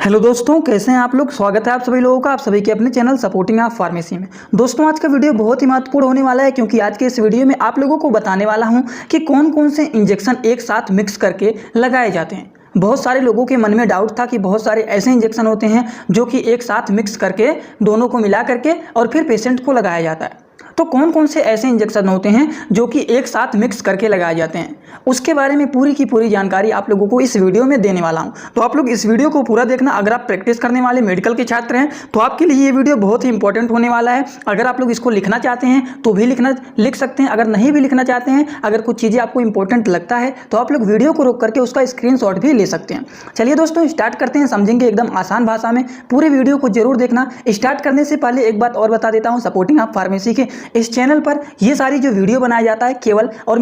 Hello दोस्तों, कैसे हैं आप लोग। स्वागत है आप सभी लोगों का आप सभी के अपने चैनल सपोर्टिंग ऑफ फार्मेसी में। दोस्तों, आज का वीडियो बहुत ही महत्वपूर्ण होने वाला है क्योंकि आज के इस वीडियो में आप लोगों को बताने वाला हूं कि कौन कौन से इंजेक्शन एक साथ मिक्स करके लगाए जाते हैं। बहुत सारे लोगों के मन में डाउट था कि बहुत सारे ऐसे इंजेक्शन होते हैं जो कि एक साथ मिक्स करके दोनों को मिला करके और फिर पेशेंट को लगाया जाता है। तो कौन कौन से ऐसे इंजेक्शन होते हैं जो कि एक साथ मिक्स करके लगाए जाते हैं, उसके बारे में पूरी की पूरी जानकारी आप लोगों को इस वीडियो में देने वाला हूं। तो आप लोग इस वीडियो को पूरा देखना। अगर आप प्रैक्टिस करने वाले मेडिकल के छात्र हैं तो आपके लिए ये वीडियो बहुत ही इंपॉर्टेंट होने वाला है। अगर आप लोग इसको लिखना चाहते हैं तो भी लिख सकते हैं। अगर नहीं भी लिखना चाहते हैं, अगर कुछ चीज़ें आपको इंपॉर्टेंट लगता है तो आप लोग वीडियो को रोक करके उसका स्क्रीनशॉट भी ले सकते हैं। चलिए दोस्तों, स्टार्ट करते हैं। समझेंगे एकदम आसान भाषा में। पूरे वीडियो को जरूर देखना। स्टार्ट करने से पहले एक बात और बता देता हूँ, सपोर्टिंग ऑफ फार्मेसी के इस चैनल पर ये सारी जो वीडियो बनाया जाता है केवल और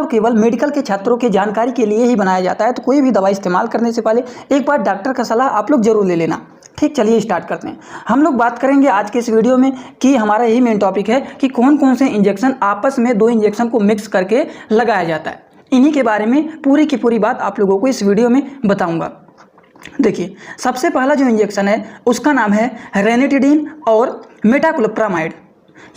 केवल मेडिकल के छात्रों के जानकारी के लिए ही बनाया जाता है। तो कोई भी दवा इस्तेमाल करने से पहले एक बार डॉक्टर का सलाह आप लोग जरूर ले लेना। ठीक, चलिए स्टार्ट करते हैं। हम लोग बात करेंगे आज के इस वीडियो में कि हमारा यही मेन टॉपिक है कि कौन कौन से इंजेक्शन आपस में दो इंजेक्शन को मिक्स करके लगाया जाता है। इन्हीं के बारे में पूरी की पूरी बात आप लोगों को इस वीडियो में बताऊंगा। देखिए, सबसे पहला जो इंजेक्शन है उसका नाम है रेनिटिडिन और मेटाक्लोप्रामाइड।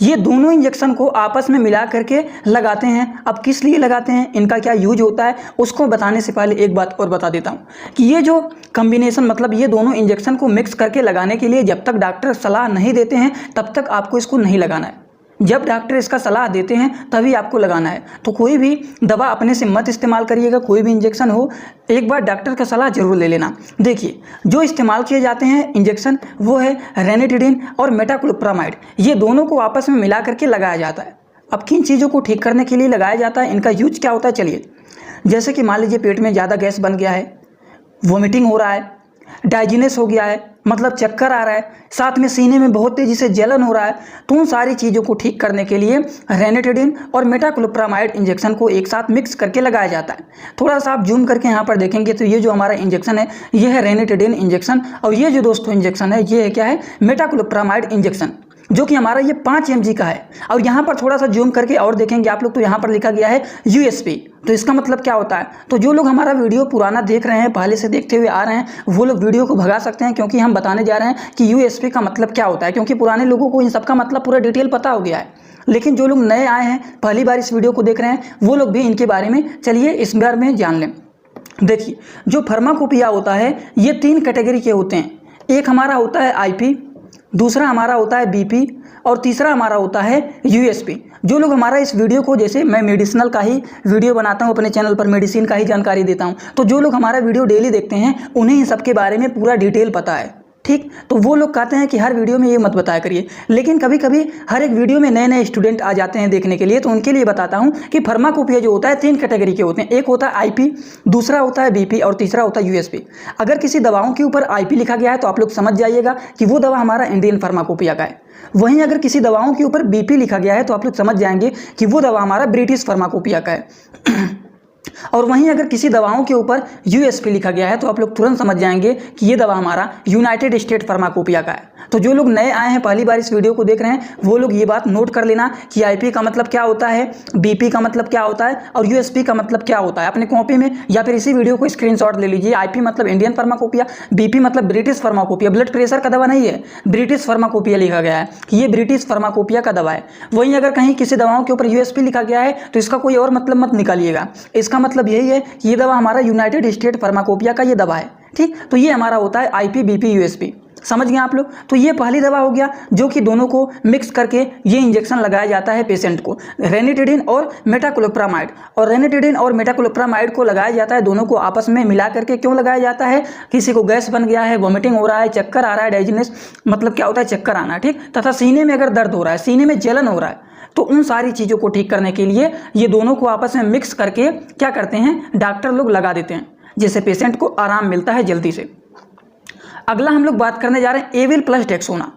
ये दोनों इंजेक्शन को आपस में मिला करके लगाते हैं। अब किस लिए लगाते हैं, इनका क्या यूज होता है, उसको बताने से पहले एक बात और बता देता हूँ कि ये जो कॉम्बिनेशन मतलब ये दोनों इंजेक्शन को मिक्स करके लगाने के लिए जब तक डॉक्टर सलाह नहीं देते हैं तब तक आपको इसको नहीं लगाना है। जब डॉक्टर इसका सलाह देते हैं तभी आपको लगाना है। तो कोई भी दवा अपने से मत इस्तेमाल करिएगा। कोई भी इंजेक्शन हो, एक बार डॉक्टर का सलाह जरूर ले लेना। देखिए, जो इस्तेमाल किए जाते हैं इंजेक्शन वो है रेनिटिडिन और मेटाक्लोप्रामाइड। ये दोनों को आपस में मिला करके लगाया जाता है। अब किन चीज़ों को ठीक करने के लिए लगाया जाता है, इनका यूज क्या होता है, चलिए। जैसे कि मान लीजिए पेट में ज़्यादा गैस बन गया है, वोमिटिंग हो रहा है, डाइजेनेस हो गया है, मतलब चक्कर आ रहा है, साथ में सीने में बहुत तेजी से जलन हो रहा है, तो उन सारी चीज़ों को ठीक करने के लिए रेनिटिडिन और मेटाक्लोप्रामाइड इंजेक्शन को एक साथ मिक्स करके लगाया जाता है। थोड़ा सा आप जूम करके यहाँ पर देखेंगे तो ये जो हमारा इंजेक्शन है ये है रेनिटिडिन इंजेक्शन और ये जो दोस्तों इंजेक्शन है ये है क्या है, मेटाक्लोप्रामाइड इंजेक्शन, जो कि हमारा ये 5 mg का है। और यहाँ पर थोड़ा सा जूम करके और देखेंगे आप लोग तो यहाँ पर लिखा गया है USP। तो इसका मतलब क्या होता है, तो जो लोग हमारा वीडियो पुराना देख रहे हैं, पहले से देखते हुए आ रहे हैं, वो लोग वीडियो को भगा सकते हैं क्योंकि हम बताने जा रहे हैं कि USP का मतलब क्या होता है। क्योंकि पुराने लोगों को इन सब का मतलब पूरा डिटेल पता हो गया है, लेकिन जो लोग नए आए हैं, पहली बार इस वीडियो को देख रहे हैं, वो लोग भी इनके बारे में चलिए इस बारे में जान लें। देखिए, जो फार्माकोपिया होता है ये 3 कैटेगरी के होते हैं। एक हमारा होता है IP, दूसरा हमारा होता है BP और तीसरा हमारा होता है USP। जो लोग हमारा इस वीडियो को, जैसे मैं मेडिसिनल का ही वीडियो बनाता हूँ अपने चैनल पर, मेडिसिन का ही जानकारी देता हूँ, तो जो लोग हमारा वीडियो डेली देखते हैं उन्हें इन सब के बारे में पूरा डिटेल पता है। ठीक, तो वो लोग कहते हैं कि हर वीडियो में ये मत बताया करिए, लेकिन कभी कभी हर एक वीडियो में नए नए स्टूडेंट आ जाते हैं देखने के लिए, तो उनके लिए बताता हूँ कि फार्माकोपिया जो होता है 3 कैटेगरी के होते हैं। एक होता है IP, दूसरा होता है BP और तीसरा होता है USP। अगर किसी दवाओं के ऊपर IP लिखा गया है तो आप लोग समझ जाइएगा कि वो दवा हमारा इंडियन फार्माकोपिया का है। वहीं अगर किसी दवाओं के ऊपर BP लिखा गया है तो आप लोग समझ जाएंगे कि वो दवा हमारा ब्रिटिश फार्माकोपिया का है। और वहीं अगर किसी दवाओं के ऊपर USP लिखा गया है तो आप लोग तुरंत समझ जाएंगे कि ये दवा हमारा यूनाइटेड स्टेट फार्माकोपिया का है। तो जो लोग नए आए हैं, पहली बार इस वीडियो को देख रहे हैं, वो लोग ये बात नोट कर लेना कि IP का मतलब क्या होता है, BP का मतलब क्या होता है और USP का मतलब क्या होता है। अपने कॉपी में या फिर इसी वीडियो को स्क्रीनशॉट ले लीजिए। IP मतलब इंडियन फार्माकोपिया, BP मतलब ब्रिटिश फार्माकोपिया। ब्लड प्रेशर का दवा नहीं है, ब्रिटिश फार्माकोपिया लिखा गया है कि ये ब्रिटिश फार्माकोपिया का दवा है। वहीं अगर कहीं किसी दवाओं के ऊपर USP लिखा गया है तो इसका कोई और मतलब मत निकालिएगा। इसका मतलब यही है कि ये दवा हमारा यूनाइटेड स्टेट फार्माकोपिया का ये दवा है। ठीक, तो ये हमारा होता है IP, BP, USP। समझ गए आप लोग। तो ये पहली दवा हो गया जो कि दोनों को मिक्स करके ये इंजेक्शन लगाया जाता है पेशेंट को, रेनिटिडिन और मेटाक्लोप्रामाइड। और रेनिटिडिन और मेटाक्लोप्रामाइड को लगाया जाता है दोनों को आपस में मिला करके। क्यों लगाया जाता है, किसी को गैस बन गया है, वोमिटिंग हो रहा है, चक्कर आ रहा है, डाइजेनेस मतलब क्या होता है, चक्कर आना, ठीक, तथा सीने में अगर दर्द हो रहा है, सीने में जलन हो रहा है, तो उन सारी चीज़ों को ठीक करने के लिए ये दोनों को आपस में मिक्स करके क्या करते हैं, डॉक्टर लोग लगा देते हैं, जिससे पेशेंट को आराम मिलता है जल्दी से। अगला हम लोग बात करने जा रहे हैं एविल प्लस डेक्सोना।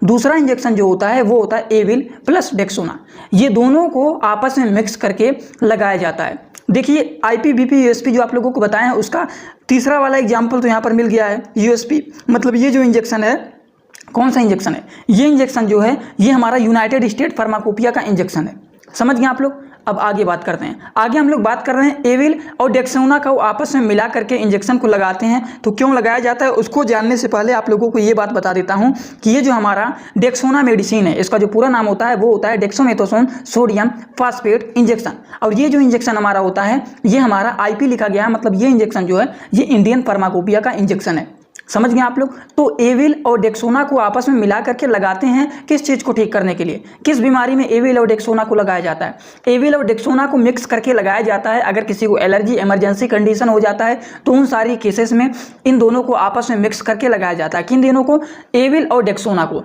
दूसरा इंजेक्शन जो होता है वो होता है एविल प्लस डेक्सोना। ये दोनों को आपस में मिक्स करके लगाया जाता है। देखिए, IP, BP, USP जो आप लोगों को बताएं उसका तीसरा वाला एग्जाम्पल तो यहाँ पर मिल गया है। USP मतलब ये जो इंजेक्शन है, कौन सा इंजेक्शन है, ये इंजेक्शन जो है ये हमारा यूनाइटेड स्टेट फार्माकोपिया का इंजेक्शन है। समझ गए आप लोग। अब आगे बात करते हैं। आगे हम लोग बात कर रहे हैं एविल और डेक्सोना का आपस में मिला करके इंजेक्शन को लगाते हैं। तो क्यों लगाया जाता है उसको जानने से पहले आप लोगों को ये बात बता देता हूँ कि ये जो हमारा डेक्सोना मेडिसिन है, इसका जो पूरा नाम होता है वो होता है डेक्सोमेथासोन सोडियम फॉस्फेट इंजेक्शन। और ये जो इंजेक्शन हमारा होता है ये हमारा IP लिखा गया है, मतलब ये इंजेक्शन जो है ये इंडियन फार्माकोपिया का इंजेक्शन है। समझ गए आप लोग। तो एविल और डेक्सोना को आपस में मिला करके लगाते हैं किस चीज को ठीक करने के लिए, किस बीमारी में एविल और डेक्सोना को लगाया जाता है। एविल और डेक्सोना को मिक्स करके लगाया जाता है अगर किसी को एलर्जी इमरजेंसी कंडीशन हो जाता है तो उन सारी केसेस में इन दोनों को आपस में मिक्स करके लगाया जाता है। किन दोनों को, एविल और डेक्सोना को।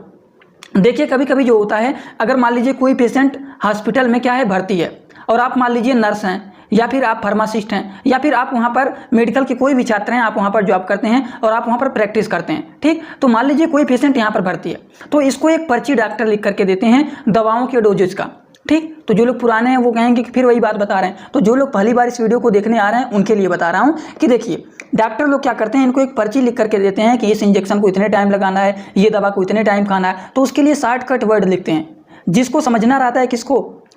देखिए कभी कभी जो होता है, अगर मान लीजिए कोई पेशेंट हॉस्पिटल में क्या है भर्ती है और आप मान लीजिए नर्स हैं या फिर आप फार्मासिस्ट हैं या फिर आप वहाँ पर मेडिकल के कोई भी छात्र हैं, आप वहाँ पर जॉब करते हैं और आप वहाँ पर प्रैक्टिस करते हैं, ठीक। तो मान लीजिए कोई पेशेंट यहाँ पर भर्ती है तो इसको एक पर्ची डॉक्टर लिख करके देते हैं दवाओं के डोजेज का, ठीक। तो जो लोग पुराने हैं वो कहेंगे कि फिर वही बात बता रहे हैं। तो जो लोग पहली बार इस वीडियो को देखने आ रहे हैं उनके लिए बता रहा हूँ कि देखिए डॉक्टर लोग क्या करते हैं, इनको एक पर्ची लिख करके देते हैं कि इस इंजेक्शन को इतने टाइम लगाना है, ये दवा को इतने टाइम खाना है। तो उसके लिए शॉर्टकट वर्ड लिखते हैं, जिसको समझना रहता है,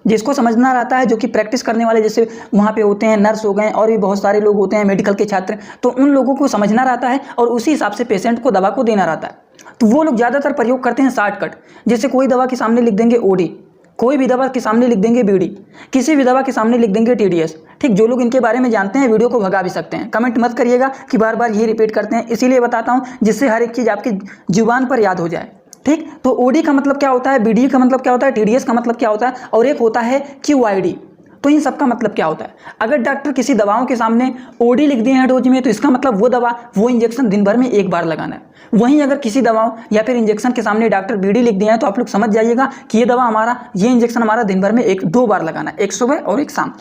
जिसको समझना रहता है, जो कि प्रैक्टिस करने वाले जैसे वहाँ पे होते हैं, नर्स हो गए और भी बहुत सारे लोग होते हैं मेडिकल के छात्र, तो उन लोगों को समझना रहता है और उसी हिसाब से पेशेंट को दवा को देना रहता है। तो वो लोग ज़्यादातर प्रयोग करते हैं शॉर्टकट। जैसे कोई दवा के सामने लिख देंगे OD, कोई भी दवा के सामने लिख देंगे BD, किसी भी दवा के सामने लिख देंगे TDS, ठीक। जो लोग इनके बारे में जानते हैं वीडियो को भगा भी सकते हैं। कमेंट मत करिएगा कि बार बार ये रिपीट करते हैं, इसीलिए बताता हूँ जिससे हर एक चीज़ आपकी जुबान पर याद हो जाए, ठीक। तो OD का मतलब क्या होता है, BD का मतलब क्या होता है, TDS का मतलब क्या होता है, और एक होता है QID। तो इन सब का मतलब क्या होता है। अगर डॉक्टर किसी दवाओं के सामने OD लिख दिए हैं डोज में तो इसका मतलब वो दवा वो इंजेक्शन दिन भर में एक बार लगाना है। वहीं अगर किसी दवाओं या फिर इंजेक्शन के सामने डॉक्टर BD लिख दिए हैं तो आप लोग समझ जाइएगा कि ये दवा हमारा, ये इंजेक्शन हमारा दिन भर में 1-2 बार लगाना है, एक सुबह और एक शाम।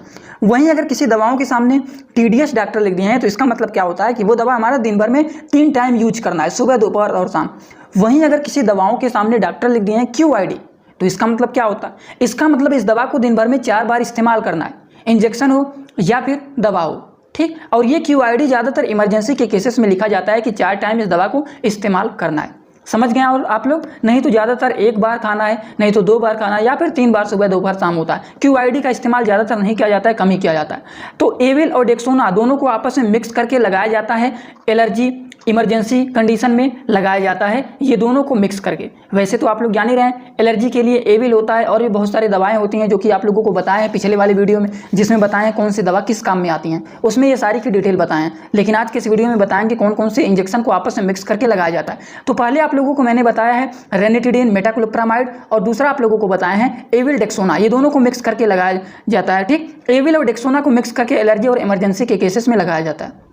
वहीं अगर किसी दवाओं के सामने TDS डॉक्टर लिख दिए हैं तो इसका मतलब क्या होता है कि वो दवा हमारा दिन भर में 3 टाइम यूज करना है, सुबह, दोपहर और शाम। वहीं अगर किसी दवाओं के सामने डॉक्टर लिख दिए हैं QID तो इसका मतलब क्या होता है, इसका मतलब इस दवा को दिन भर में 4 बार इस्तेमाल करना है, इंजेक्शन हो या फिर दवा हो, ठीक। और ये QID ज़्यादातर इमरजेंसी के केसेस में लिखा जाता है कि 4 टाइम इस दवा को इस्तेमाल करना है। समझ गए और आप लोग। नहीं तो ज़्यादातर 1 बार खाना है, नहीं तो 2 बार खाना है या फिर 3 बार सुबह, दोपहर, शाम होता है। QID का इस्तेमाल ज़्यादातर नहीं किया जाता है, कम ही किया जाता है। तो एविल और डेक्सोना दोनों को आपस में मिक्स करके लगाया जाता है, एलर्जी इमरजेंसी कंडीशन में लगाया जाता है, ये दोनों को मिक्स करके। वैसे तो आप लोग जान ही रहे हैं एलर्जी के लिए एविल होता है और भी बहुत सारी दवाएं होती हैं जो कि आप लोगों को बताए हैं पिछले वाले वीडियो में, जिसमें बताएं कौन सी दवा किस काम में आती हैं, उसमें ये सारी की डिटेल बताएं। लेकिन आज के इस वीडियो में बताएंगे कौन कौन से इंजेक्शन को आपस में मिक्स करके लगाया जाता है। तो पहले आप लोगों को मैंने बताया है रेनिटिडिन, मेटाक्लोप्रामाइड, और दूसरा आप लोगों को बताया है एविल डेक्सोना, ये दोनों को मिक्स करके लगाया जाता है, ठीक। एविल और डेक्सोना को मिक्स करके एलर्जी और इमरजेंसी के केसेस में लगाया जाता है।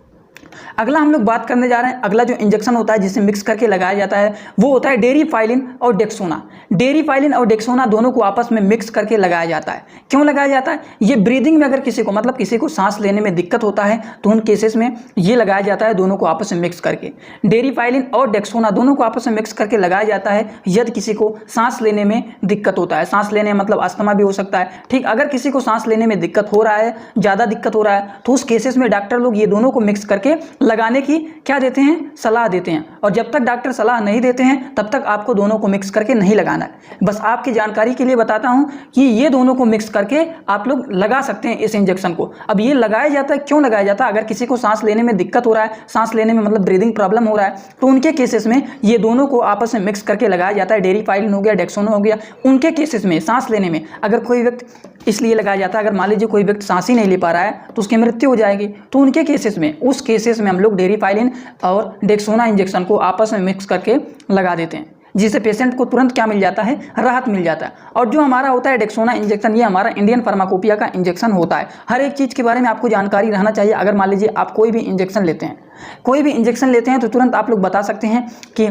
अगला हम लोग बात करने जा रहे हैं, अगला जो इंजेक्शन होता है जिसे मिक्स करके लगाया जाता है वो होता है डेरिफाइलिन और डेक्सोना। डेरिफाइलिन और डेक्सोना दोनों को आपस में मिक्स करके लगाया जाता है। क्यों लगाया जाता है, ये ब्रीदिंग में अगर किसी को, मतलब किसी को सांस लेने में दिक्कत होता है तो उन केसेस में ये लगाया जाता है, दोनों को आपस में मिक्स करके। डेरिफाइलिन और डेक्सोना दोनों को आपस में मिक्स करके लगाया जाता है यदि किसी को सांस लेने में दिक्कत होता है। सांस लेने मतलब अस्थमा भी हो सकता है, ठीक। अगर किसी को सांस लेने में दिक्कत हो रहा है, ज़्यादा दिक्कत हो रहा है, तो उस केसेस में डॉक्टर लोग ये दोनों को मिक्स करके लगाने की क्या देते हैं, सलाह देते हैं। और जब तक डॉक्टर सलाह नहीं देते हैं तब तक आपको दोनों को मिक्स करके नहीं लगाना है। बस आपकी जानकारी के लिए बताता हूं कि ये दोनों को मिक्स करके आप लोग लगा सकते हैं इस इंजेक्शन को। अब ये लगाया जाता है, क्यों लगाया जाता है, अगर किसी को सांस लेने में दिक्कत हो रहा है, सांस लेने में मतलब ब्रीदिंग प्रॉब्लम हो रहा है, तो उनके केसेस में ये दोनों को आपस में मिक्स करके लगाया जाता है। डेरिफाइलिन हो गया, डेक्सोना हो गया, उनके केसेस में सांस लेने में अगर कोई व्यक्ति, इसलिए लगाया जाता है अगर मान लीजिए कोई व्यक्ति सांस ही नहीं ले पा रहा है तो उसकी मृत्यु हो जाएगी, तो उनके केसेस में, उस केसेस में हम लोग डेरिफाइलिन और डेक्सोना इंजेक्शन को आपस में मिक्स करके लगा देते हैं, जिससे पेशेंट को तुरंत क्या मिल जाता है, राहत मिल जाता है। और जो हमारा होता है डेक्सोना इंजेक्शन, ये हमारा इंडियन फार्माकोपिया का इंजेक्शन होता है। हर एक चीज़ के बारे में आपको जानकारी रहना चाहिए। अगर मान लीजिए आप कोई भी इंजेक्शन लेते हैं, तो तुरंत आप लोग बता सकते हैं कि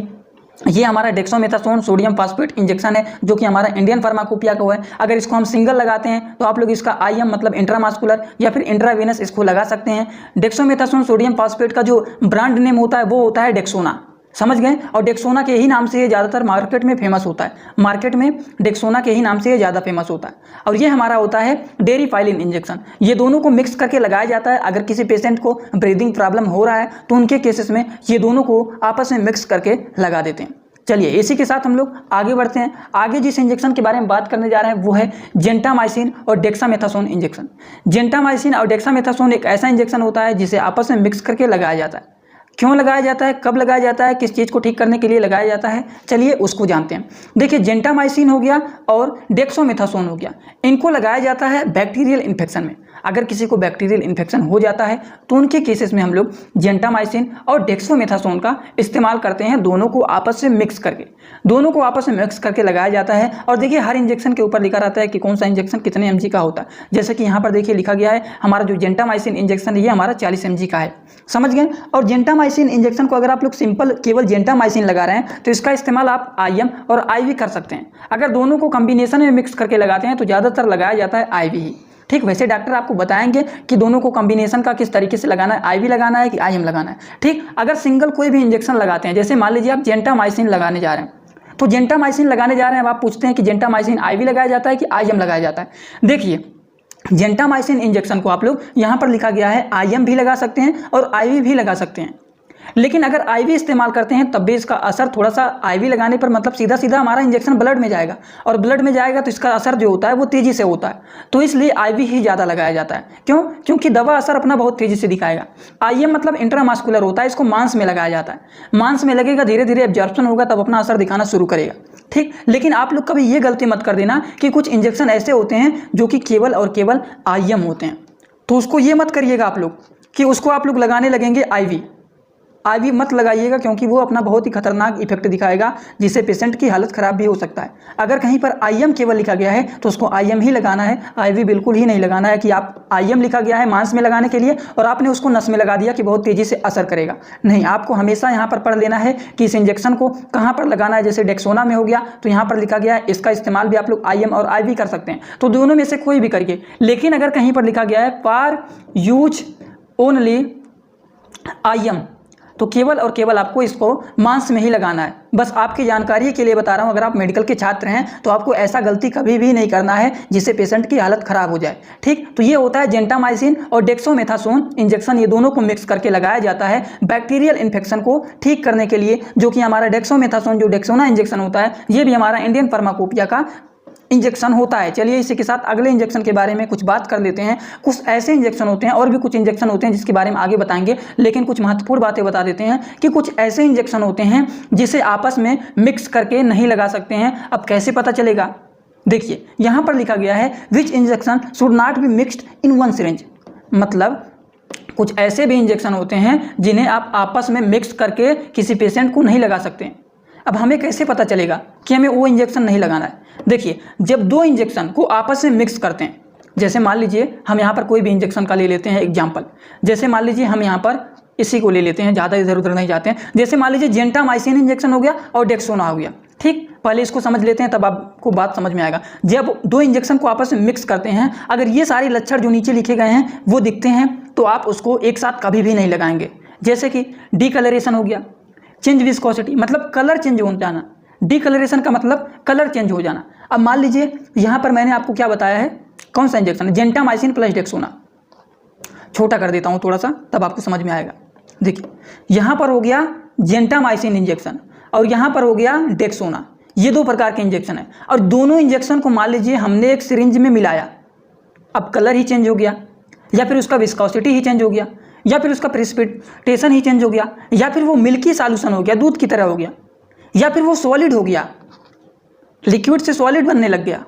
ये हमारा डेक्सोमेथासोन सोडियम फॉस्फेट इंजेक्शन है, जो कि हमारा इंडियन फार्माकोपिया का है। अगर इसको हम सिंगल लगाते हैं तो आप लोग इसका IM मतलब इंट्रामास्कुलर या फिर इंट्रावेनस इसको लगा सकते हैं। डेक्सोमेथासोन सोडियम फॉस्फेट का जो ब्रांड नेम होता है वो होता है डेक्सोना, समझ गए। और डेक्सोना के ही नाम से ये ज़्यादातर मार्केट में फेमस होता है, मार्केट में डेक्सोना के ही नाम से ये ज़्यादा फेमस होता है। और ये हमारा होता है डेरिफाइलिन इंजेक्शन। ये दोनों को मिक्स करके लगाया जाता है। अगर किसी पेशेंट को ब्रीदिंग प्रॉब्लम हो रहा है तो उनके केसेस में ये दोनों को आपस में मिक्स करके लगा देते हैं। चलिए इसी के साथ हम लोग आगे बढ़ते हैं। आगे जिस इंजेक्शन के बारे में बात करने जा रहे हैं वो है जेंटामाइसिन और डेक्सामेथासोन इंजेक्शन। जेंटामाइसिन और डेक्सामेथासोन एक ऐसा इंजेक्शन होता है जिसे आपस में मिक्स करके लगाया जाता है। क्यों लगाया जाता है, कब लगाया जाता है, किस चीज़ को ठीक करने के लिए लगाया जाता है, चलिए उसको जानते हैं। देखिए जेंटामाइसिन हो गया और डेक्सामेथासोन हो गया, इनको लगाया जाता है बैक्टीरियल इन्फेक्शन में। अगर किसी को बैक्टीरियल इन्फेक्शन हो जाता है तो उनके केसेस में हम लोग जेंटामाइसिन और डेक्सामेथासोन का इस्तेमाल करते हैं, दोनों को आपस में मिक्स करके लगाया जाता है। और देखिए हर इंजेक्शन के ऊपर लिखा रहता है कि कौन सा इंजेक्शन कितने mg का होता है। जैसे कि यहाँ पर देखिए लिखा गया है हमारा जो जेंटामाइसिन इंजेक्शन ये हमारा 40 mg का है, समझ गए। और जेंटामाइसिन इंजेक्शन को अगर आप लोग सिंपल केवल जेंटामाइसिन लगा रहे हैं तो इसका इस्तेमाल आप IM और IV कर सकते हैं। अगर दोनों को कॉम्बिनेशन में मिक्स करके लगाते हैं तो ज़्यादातर लगाया जाता है IV ही, ठीक। वैसे डॉक्टर आपको बताएंगे कि दोनों को कॉम्बिनेशन का किस तरीके से लगाना है, IV लगाना है कि IM लगाना है, ठीक। अगर सिंगल कोई भी इंजेक्शन लगाते हैं, जैसे मान लीजिए आप जेंटामाइसिन लगाने जा रहे हैं, तो जेंटामाइसिन लगाने जा रहे हैं, अब आप पूछते हैं कि जेंटामाइसिन IV लगाया जाता है कि IM लगाया जाता है। देखिए जेंटामाइसिन इंजेक्शन को आप लोग यहाँ पर लिखा गया है IM भी लगा सकते हैं और IV भी लगा सकते हैं, लेकिन अगर IV इस्तेमाल करते हैं तब भी इसका असर थोड़ा सा IV लगाने पर मतलब सीधा सीधा हमारा इंजेक्शन ब्लड में जाएगा, और ब्लड में जाएगा तो इसका असर जो होता है वो तेज़ी से होता है, तो इसलिए IV ही ज़्यादा लगाया जाता है। क्यों? क्योंकि दवा असर अपना बहुत तेज़ी से दिखाएगा। IM मतलब इंट्रामास्कुलर होता है, इसको मांस में लगाया जाता है, मांस में लगेगा, धीरे धीरे एब्जॉर्प्शन होगा तब अपना असर दिखाना शुरू करेगा, ठीक। लेकिन आप लोग कभी ये गलती मत कर देना कि कुछ इंजेक्शन ऐसे होते हैं जो कि केवल और केवल IM होते हैं, तो उसको ये मत करिएगा आप लोग कि उसको आप लोग लगाने लगेंगे IV मत लगाइएगा, क्योंकि वो अपना बहुत ही खतरनाक इफेक्ट दिखाएगा जिससे पेशेंट की हालत ख़राब भी हो सकता है। अगर कहीं पर IM केवल लिखा गया है तो उसको IM ही लगाना है, IV बिल्कुल ही नहीं लगाना है कि आप IM लिखा गया है मांस में लगाने के लिए और आपने उसको नस में लगा दिया कि बहुत तेज़ी से असर करेगा। नहीं, आपको हमेशा यहाँ पर पढ़ लेना है कि इस इंजेक्शन को कहाँ पर लगाना है। जैसे डेक्सोना में हो गया तो यहाँ पर लिखा गया है इसका इस्तेमाल भी आप लोग IM और IV कर सकते हैं, तो दोनों में से कोई भी करिए। लेकिन अगर कहीं पर लिखा गया है फॉर यूज ओनली IM तो केवल और केवल आपको इसको मांस में ही लगाना है। बस आपकी जानकारी के लिए बता रहा हूँ, अगर आप मेडिकल के छात्र हैं तो आपको ऐसा गलती कभी भी नहीं करना है जिससे पेशेंट की हालत ख़राब हो जाए, ठीक। तो ये होता है जेंटामाइसिन और डेक्सामेथासोन इंजेक्शन, ये दोनों को मिक्स करके लगाया जाता है बैक्टीरियल इन्फेक्शन को ठीक करने के लिए, जो कि हमारा डेक्सामेथासोन जो डेक्सोना इंजेक्शन होता है ये भी हमारा इंडियन फार्माकोपिया का इंजेक्शन होता है। चलिए इसी के साथ अगले इंजेक्शन के बारे में कुछ बात कर लेते हैं। कुछ ऐसे इंजेक्शन होते हैं और भी कुछ इंजेक्शन होते हैं जिसके बारे में आगे बताएंगे, लेकिन कुछ महत्वपूर्ण बातें बता देते हैं कि कुछ ऐसे इंजेक्शन होते हैं जिसे आपस में मिक्स करके नहीं लगा सकते हैं। अब कैसे पता चलेगा, देखिए यहाँ पर लिखा गया है which injection should not be mixed in one syringe, मतलब कुछ ऐसे भी इंजेक्शन होते हैं जिन्हें आप आपस में मिक्स करके किसी पेशेंट को नहीं लगा सकते। अब हमें कैसे पता चलेगा कि हमें वो इंजेक्शन नहीं लगाना है। देखिए जब दो इंजेक्शन को आपस में मिक्स करते हैं, जैसे मान लीजिए हम यहाँ पर कोई भी इंजेक्शन का ले लेते हैं एग्जाम्पल, जैसे मान लीजिए हम यहाँ पर इसी को ले लेते हैं, ज़्यादा इधर उधर नहीं जाते हैं। जैसे मान लीजिए जेंटामाइसिन इंजेक्शन हो गया और डेक्सोना हो गया, ठीक। पहले इसको समझ लेते हैं तब आपको बात समझ में आएगा। जब दो इंजेक्शन को आपस में मिक्स करते हैं, अगर ये सारे लक्षण जो नीचे लिखे गए हैं वो दिखते हैं तो आप उसको एक साथ कभी भी नहीं लगाएंगे। जैसे कि डीकलरेशन हो गया, चेंज विस्कोसिटी मतलब कलर चेंज हो जाना, डीकलरेशन का मतलब कलर चेंज हो जाना। अब मान लीजिए यहाँ पर मैंने आपको क्या बताया है, कौन सा इंजेक्शन है, जेंटामाइसिन प्लस डेक्सोना। छोटा कर देता हूँ थोड़ा सा तब आपको समझ में आएगा। देखिए यहाँ पर हो गया जेंटामाइसिन इंजेक्शन और यहाँ पर हो गया डेक्सोना, ये दो प्रकार के इंजेक्शन है। और दोनों इंजेक्शन को मान लीजिए हमने एक सिरिंज में मिलाया, अब कलर ही चेंज हो गया, या फिर उसका विस्कोसिटी ही चेंज हो गया, या फिर उसका प्रेसिपिटेशन ही चेंज हो गया, या फिर वो मिल्की सॉल्यूशन हो गया, दूध की तरह हो गया, या फिर वो सॉलिड हो गया, लिक्विड से सॉलिड बनने लग गया।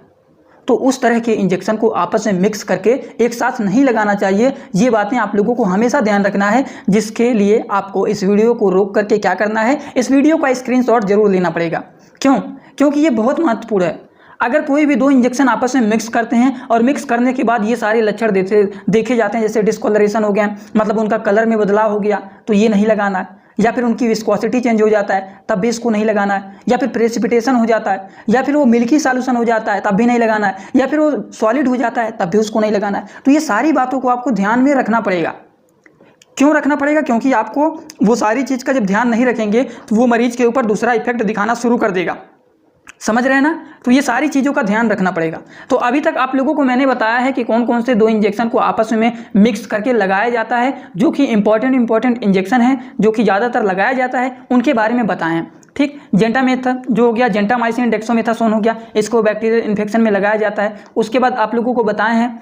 तो उस तरह के इंजेक्शन को आपस में मिक्स करके एक साथ नहीं लगाना चाहिए। ये बातें आप लोगों को हमेशा ध्यान रखना है, जिसके लिए आपको इस वीडियो को रोक करके क्या करना है, इस वीडियो का स्क्रीनशॉट जरूर लेना पड़ेगा। क्यों? क्योंकि ये बहुत महत्वपूर्ण है। अगर कोई भी दो इंजेक्शन आपस में मिक्स करते हैं और मिक्स करने के बाद ये सारे लक्षण देखे जाते हैं, जैसे डिस्कलरेशन हो गया मतलब उनका कलर में बदलाव हो गया, तो ये नहीं लगाना है। या फिर उनकी विस्कोसिटी चेंज हो जाता है तब भी इसको नहीं लगाना है, या फिर प्रेसिपिटेशन हो जाता है, या फिर वो मिल्की सॉल्यूशन हो जाता है तब भी नहीं लगाना है, या फिर वो सॉलिड हो जाता है तब भी उसको नहीं लगाना है। तो ये सारी बातों को आपको ध्यान में रखना पड़ेगा। क्यों रखना पड़ेगा? क्योंकि आपको वो सारी चीज़ का जब ध्यान नहीं रखेंगे तो वो मरीज के ऊपर दूसरा इफेक्ट दिखाना शुरू कर देगा, समझ रहे हैं ना। तो ये सारी चीज़ों का ध्यान रखना पड़ेगा। तो अभी तक आप लोगों को मैंने बताया है कि कौन कौन से दो इंजेक्शन को आपस में मिक्स करके लगाया जाता है, जो कि इंपॉर्टेंट इंजेक्शन है, जो कि ज़्यादातर लगाया जाता है, उनके बारे में बताएं। ठीक। जेंटामेथन जो हो गया, जेंटामाइसिन डेक्सोमेथासोन हो गया, इसको बैक्टीरियल इन्फेक्शन में लगाया जाता है। उसके बाद आप लोगों को बताए हैं,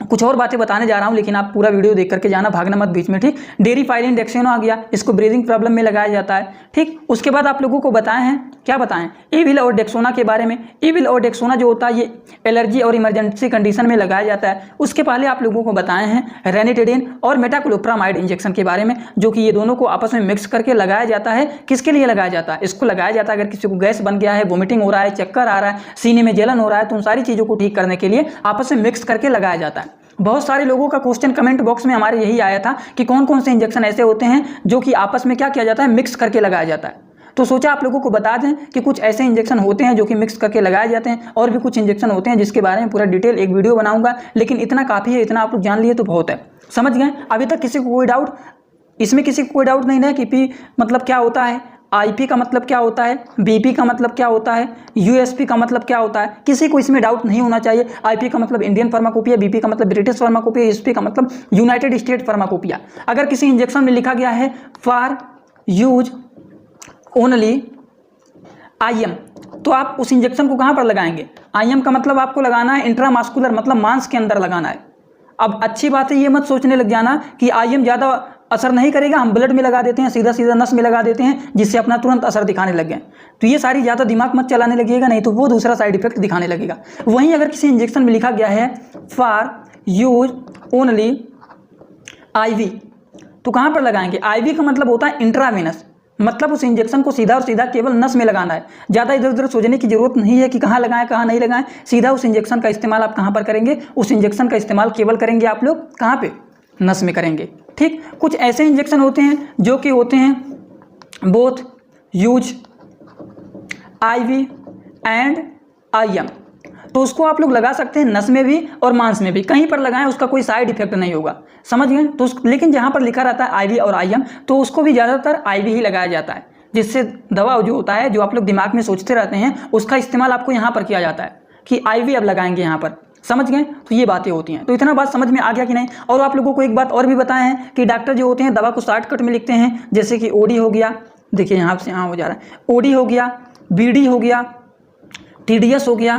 कुछ और बातें बताने जा रहा हूं, लेकिन आप पूरा वीडियो देख करके जाना, भागना मत बीच में, ठीक। डेरिफाइलिन डेक्सेनो आ गया, इसको ब्रीदिंग प्रॉब्लम में लगाया जाता है, ठीक। उसके बाद आप लोगों को बताए हैं, क्या बताएं, एविल और डेक्सोना के बारे में। एविल और डेक्सोना जो होता है ये एलर्जी और इमरजेंसी कंडीशन में लगाया जाता है। उसके पहले आप लोगों को बताए हैं रेनिटेडिन और मेटाक्लोप्रामाइड इंजेक्शन के बारे में, जो कि ये दोनों को आपस में मिक्स करके लगाया जाता है। किसके लिए लगाया जाता है? इसको लगाया जाता है अगर किसी को गैस बन गया है, वोमिटिंग हो रहा है, चक्कर आ रहा है, सीने में जलन हो रहा है, तो उन सारी चीज़ों को ठीक करने के लिए आपस में मिक्स करके लगाया जाता है। बहुत सारे लोगों का क्वेश्चन कमेंट बॉक्स में हमारे यही आया था कि कौन कौन से इंजेक्शन ऐसे होते हैं जो कि आपस में क्या किया जाता है, मिक्स करके लगाया जाता है। तो सोचा आप लोगों को बता दें कि कुछ ऐसे इंजेक्शन होते हैं जो कि मिक्स करके लगाए जाते हैं, और भी कुछ इंजेक्शन होते हैं जिसके बारे में पूरा डिटेल एक वीडियो बनाऊंगा, लेकिन इतना काफ़ी है, इतना आप लोग जान लिए तो बहुत है। समझ गए? अभी तक किसी को कोई डाउट, इसमें किसी को कोई डाउट नहीं ना कि पी मतलब क्या होता है, आईपी का मतलब क्या होता है, बीपी का मतलब क्या होता है, यूएसपी का मतलब क्या होता है, किसी को इसमें डाउट नहीं होना चाहिए। आईपी का मतलब इंडियन फार्माकोपिया, बीपी का मतलब ब्रिटिश फार्माकोपिया, यूएसपी का मतलब यूनाइटेड स्टेट फार्माकोपिया। अगर किसी इंजेक्शन में लिखा गया है फॉर यूज ओनली आईएम, तो आप उस इंजेक्शन को कहाँ पर लगाएंगे? आईएम का मतलब आपको लगाना है इंट्रामास्कुलर, मतलब मांस के अंदर लगाना है। अब अच्छी बात है, ये मत सोचने लग जाना कि आईएम ज़्यादा असर नहीं करेगा, हम ब्लड में लगा देते हैं, सीधा सीधा नस में लगा देते हैं, जिससे अपना तुरंत असर दिखाने लग गए। तो ये सारी ज़्यादा दिमाग मत चलाने लगिएगा, नहीं तो वो दूसरा साइड इफेक्ट दिखाने लगेगा। वहीं अगर किसी इंजेक्शन में लिखा गया है फॉर यूज ओनली आईवी, तो कहाँ पर लगाएंगे? आईवी का मतलब होता है इंट्रावेनस, मतलब उस इंजेक्शन को सीधा और सीधा केवल नस में लगाना है। ज़्यादा इधर उधर सोचने की जरूरत नहीं है कि कहाँ लगाएं कहाँ नहीं लगाएं। सीधा उस इंजेक्शन का इस्तेमाल आप कहाँ पर करेंगे? उस इंजेक्शन का इस्तेमाल केवल करेंगे आप लोग कहाँ पे? नस में करेंगे, ठीक। कुछ ऐसे इंजेक्शन होते हैं जो कि होते हैं both use IV and IM, तो उसको आप लोग लगा सकते हैं नस में भी और मांस में भी, कहीं पर लगाएं, उसका कोई साइड इफेक्ट नहीं होगा। समझ गए? तो लेकिन जहाँ पर लिखा रहता है आईवी और आईएम, तो उसको भी ज़्यादातर आईवी ही लगाया जाता है, जिससे दवा जो होता है, जो आप लोग दिमाग में सोचते रहते हैं, उसका इस्तेमाल आपको यहाँ पर किया जाता है कि आईवी अब लगाएंगे यहाँ पर। समझ गए? तो ये बातें होती हैं। तो इतना बात समझ में आ गया कि नहीं? और आप लोगों को एक बात और भी बताए हैं कि डॉक्टर जो होते हैं दवा को शॉर्टकट में लिखते हैं, जैसे कि ओडी हो गया, देखिए यहाँ से यहाँ हो जा रहा है, ओडी हो गया, बीडी हो गया, टीडीएस हो गया,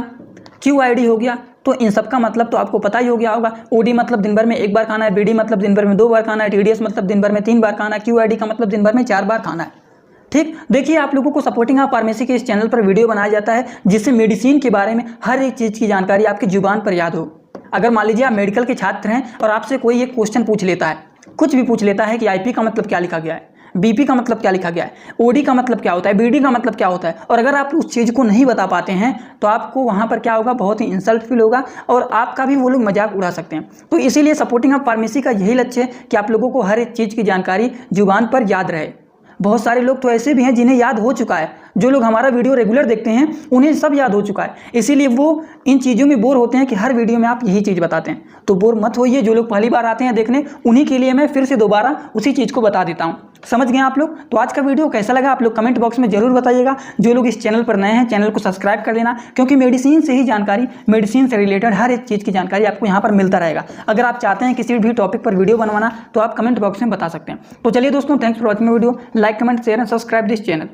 क्यूआईडी हो गया। तो इन सब का मतलब तो आपको पता ही हो गया होगा। ओडी मतलब दिन भर में 1 बार खाना है, बीडी मतलब दिन भर में 2 बार खाना है, टीडीएस मतलब दिन भर में 3 बार खाना है, क्यूआईडी का मतलब दिन भर में 4 बार खाना है, ठीक। देखिए, आप लोगों को सपोर्टिंग ऑफ फार्मेसी के इस चैनल पर वीडियो बनाया जाता है, जिससे मेडिसिन के बारे में हर एक चीज़ की जानकारी आपकी जुबान पर याद हो। अगर मान लीजिए आप मेडिकल के छात्र हैं और आपसे कोई एक क्वेश्चन पूछ लेता है, कुछ भी पूछ लेता है कि आईपी का मतलब क्या लिखा गया है, बीपी का मतलब क्या लिखा गया है, ओडी का मतलब क्या होता है, बीडी का मतलब क्या होता है, और अगर आप उस चीज़ को नहीं बता पाते हैं तो आपको वहाँ पर क्या होगा, बहुत ही इंसल्ट फील होगा और आपका भी वो लोग मजाक उड़ा सकते हैं। तो इसीलिए सपोर्टिंग ऑफ फार्मेसी का यही लक्ष्य है कि आप लोगों को हर एक चीज़ की जानकारी जुबान पर याद रहे। बहुत सारे लोग तो ऐसे भी हैं जिन्हें याद हो चुका है, जो लोग हमारा वीडियो रेगुलर देखते हैं उन्हें सब याद हो चुका है, इसीलिए वो इन चीज़ों में बोर होते हैं कि हर वीडियो में आप यही चीज़ बताते हैं। तो बोर मत होइए, जो लोग पहली बार आते हैं देखने, उन्हीं के लिए मैं फिर से दोबारा उसी चीज़ को बता देता हूँ। समझ गए आप लोग? तो आज का वीडियो कैसा लगा आप लोग कमेंट बॉक्स में जरूर बताइएगा। जो लोग इस चैनल पर नए हैं, चैनल को सब्सक्राइब कर लेना, क्योंकि मेडिसिन से ही जानकारी, मेडिसिन से रिलेटेड हर एक चीज़ की जानकारी आपको यहाँ पर मिलता रहेगा। अगर आप चाहते हैं किसी भी टॉपिक पर वीडियो बनवाना तो आप कमेंट बॉक्स में बता सकते हैं। तो चलिए दोस्तों, thanks for watching video, like comment share and subscribe this channel.